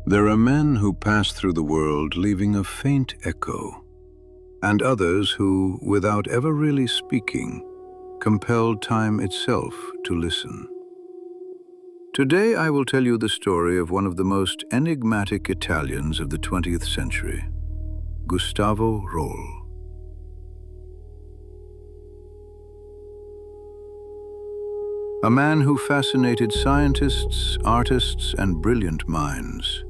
There are men who pass through the world leaving a faint echo, and others who, without ever really speaking, compelled time itself to listen. Today I will tell you the story of one of the most enigmatic Italians of the 20th century, Gustavo Rol. A man who fascinated scientists, artists, and brilliant minds.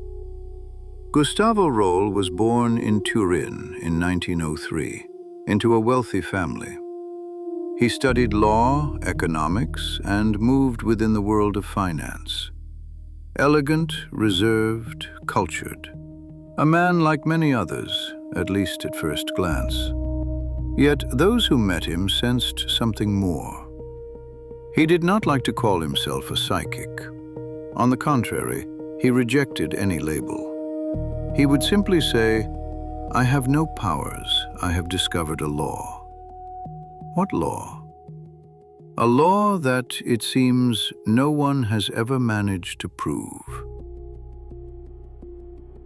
Gustavo Rol was born in Turin in 1903 into a wealthy family. He studied law, economics, and moved within the world of finance. Elegant, reserved, cultured. A man like many others, at least at first glance. Yet those who met him sensed something more. He did not like to call himself a psychic. On the contrary, he rejected any label. He would simply say, "I have no powers, I have discovered a law." What law? A law that, it seems, no one has ever managed to prove.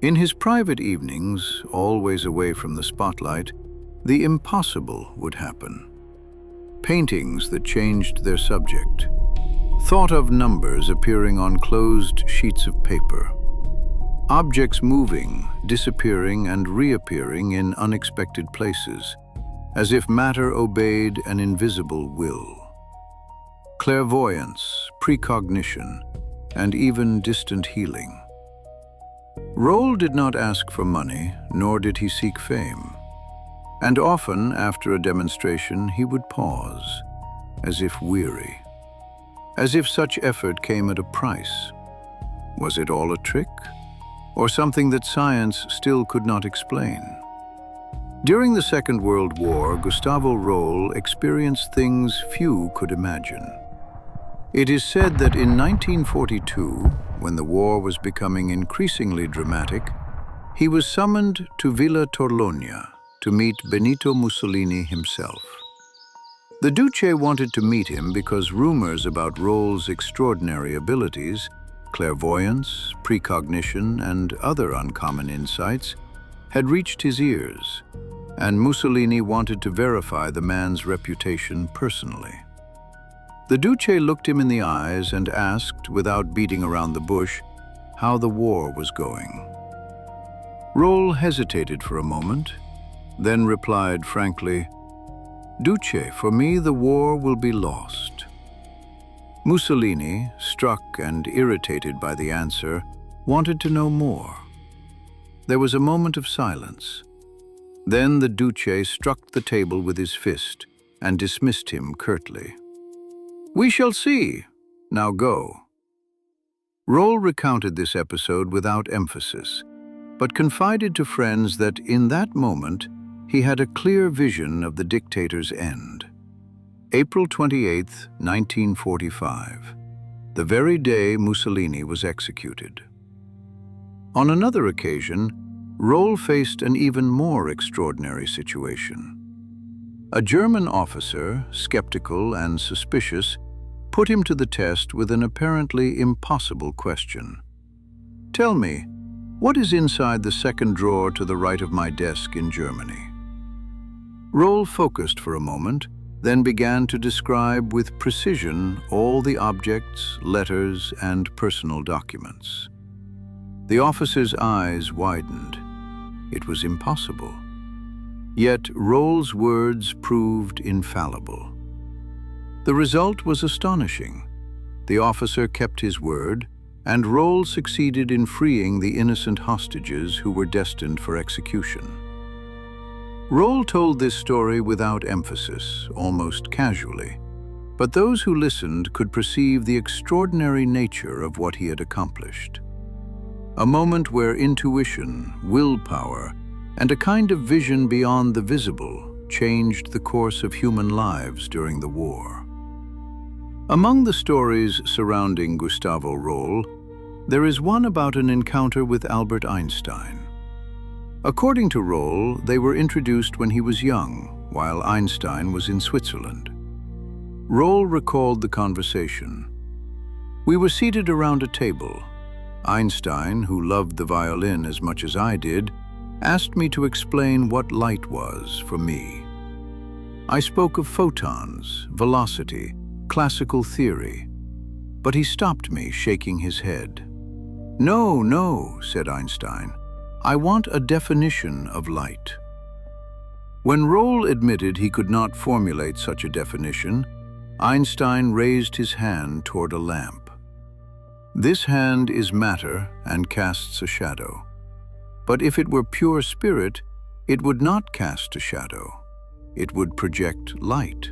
In his private evenings, always away from the spotlight, the impossible would happen. Paintings that changed their subject. Thought of numbers appearing on closed sheets of paper. Objects moving, disappearing, and reappearing in unexpected places, as if matter obeyed an invisible will. Clairvoyance, precognition, and even distant healing. Rol did not ask for money, nor did he seek fame. And often, after a demonstration, he would pause, as if weary. As if such effort came at a price. Was it all a trick? Or something that science still could not explain? During the Second World War, Gustavo Rol experienced things few could imagine. It is said that in 1942, when the war was becoming increasingly dramatic, he was summoned to Villa Torlonia to meet Benito Mussolini himself. The Duce wanted to meet him because rumors about Rol's extraordinary abilities, clairvoyance, precognition, and other uncommon insights, had reached his ears, and Mussolini wanted to verify the man's reputation personally. The Duce looked him in the eyes and asked, without beating around the bush, how the war was going. Rol hesitated for a moment, then replied frankly, "Duce, for me the war will be lost." Mussolini, struck and irritated by the answer, wanted to know more. There was a moment of silence. Then the Duce struck the table with his fist and dismissed him curtly. "We shall see. Now go." Rol recounted this episode without emphasis, but confided to friends that in that moment he had a clear vision of the dictator's end. April 28, 1945, the very day Mussolini was executed. On another occasion, Rol faced an even more extraordinary situation. A German officer, skeptical and suspicious, put him to the test with an apparently impossible question. "Tell me, what is inside the second drawer to the right of my desk in Germany?" Rol focused for a moment, then began to describe with precision all the objects, letters, and personal documents. The officer's eyes widened. It was impossible. Yet Rol's words proved infallible. The result was astonishing. The officer kept his word, and Rol succeeded in freeing the innocent hostages who were destined for execution. Rol told this story without emphasis, almost casually, but those who listened could perceive the extraordinary nature of what he had accomplished. A moment where intuition, willpower, and a kind of vision beyond the visible changed the course of human lives during the war. Among the stories surrounding Gustavo Rol, there is one about an encounter with Albert Einstein. According to Rol, they were introduced when he was young, while Einstein was in Switzerland. Rol recalled the conversation. "We were seated around a table. Einstein, who loved the violin as much as I did, asked me to explain what light was for me. I spoke of photons, velocity, classical theory, but he stopped me, shaking his head. "No, no," said Einstein. "I want a definition of light." When Rol admitted he could not formulate such a definition, Einstein raised his hand toward a lamp. "This hand is matter and casts a shadow. But if it were pure spirit, it would not cast a shadow. It would project light."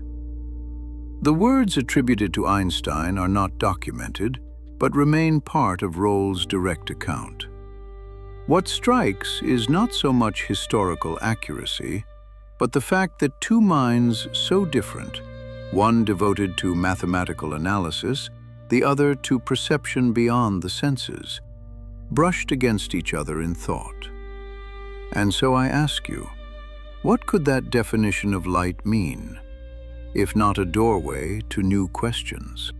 The words attributed to Einstein are not documented, but remain part of Rol's direct account. What strikes is not so much historical accuracy, but the fact that two minds so different, one devoted to mathematical analysis, the other to perception beyond the senses, brushed against each other in thought. And so I ask you, what could that definition of light mean, if not a doorway to new questions?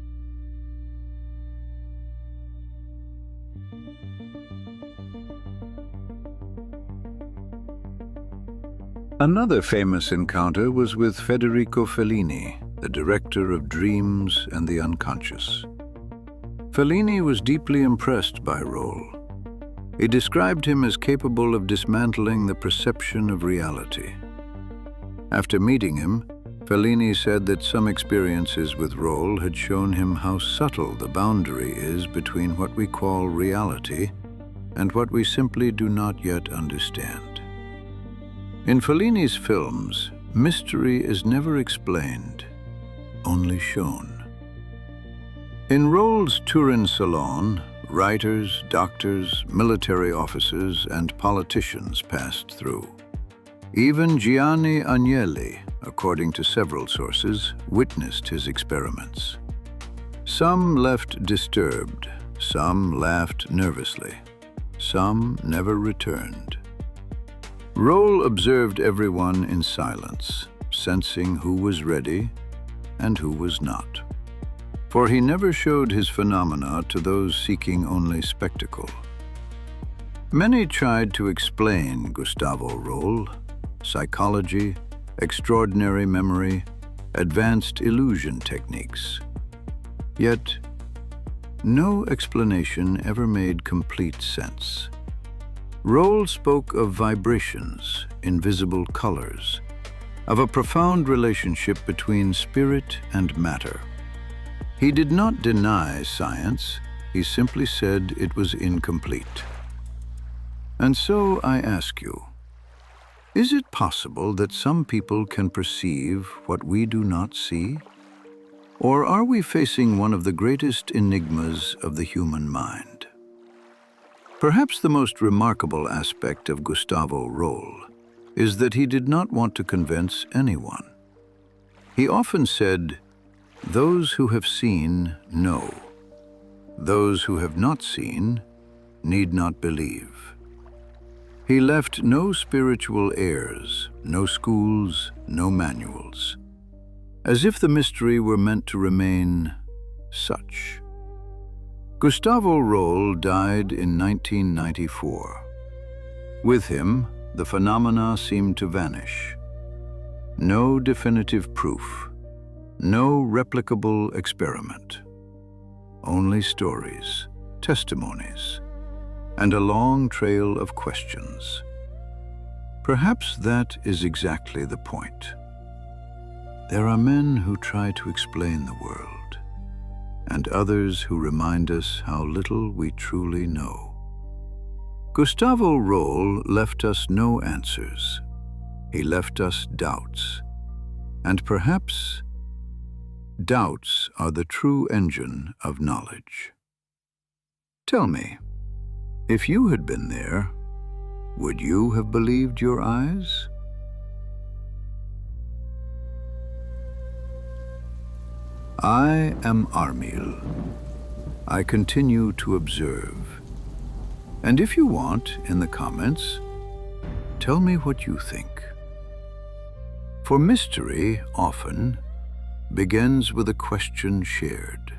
Another famous encounter was with Federico Fellini, the director of Dreams and the Unconscious. Fellini was deeply impressed by Rol. He described him as capable of dismantling the perception of reality. After meeting him, Fellini said that some experiences with Rol had shown him how subtle the boundary is between what we call reality and what we simply do not yet understand. In Fellini's films, mystery is never explained, only shown. In Rol's Turin salon, writers, doctors, military officers, and politicians passed through. Even Gianni Agnelli, according to several sources, witnessed his experiments. Some left disturbed, some laughed nervously, some never returned. Rol observed everyone in silence, sensing who was ready and who was not. For he never showed his phenomena to those seeking only spectacle. Many tried to explain Gustavo Rol: psychology, extraordinary memory, advanced illusion techniques. Yet, no explanation ever made complete sense. Rol spoke of vibrations, invisible colors, of a profound relationship between spirit and matter. He did not deny science, he simply said it was incomplete. And so I ask you, is it possible that some people can perceive what we do not see? Or are we facing one of the greatest enigmas of the human mind? Perhaps the most remarkable aspect of Gustavo Rol is that he did not want to convince anyone. He often said, "Those who have seen know. Those who have not seen need not believe." He left no spiritual heirs, no schools, no manuals, as if the mystery were meant to remain such. Gustavo Rol died in 1994. With him, the phenomena seemed to vanish. No definitive proof, no replicable experiment. Only stories, testimonies, and a long trail of questions. Perhaps that is exactly the point. There are men who try to explain the world, and others who remind us how little we truly know. Gustavo Rol left us no answers. He left us doubts. And perhaps doubts are the true engine of knowledge. Tell me, if you had been there, would you have believed your eyes? I am Armil. I continue to observe. And if you want, in the comments, tell me what you think. For mystery often begins with a question shared.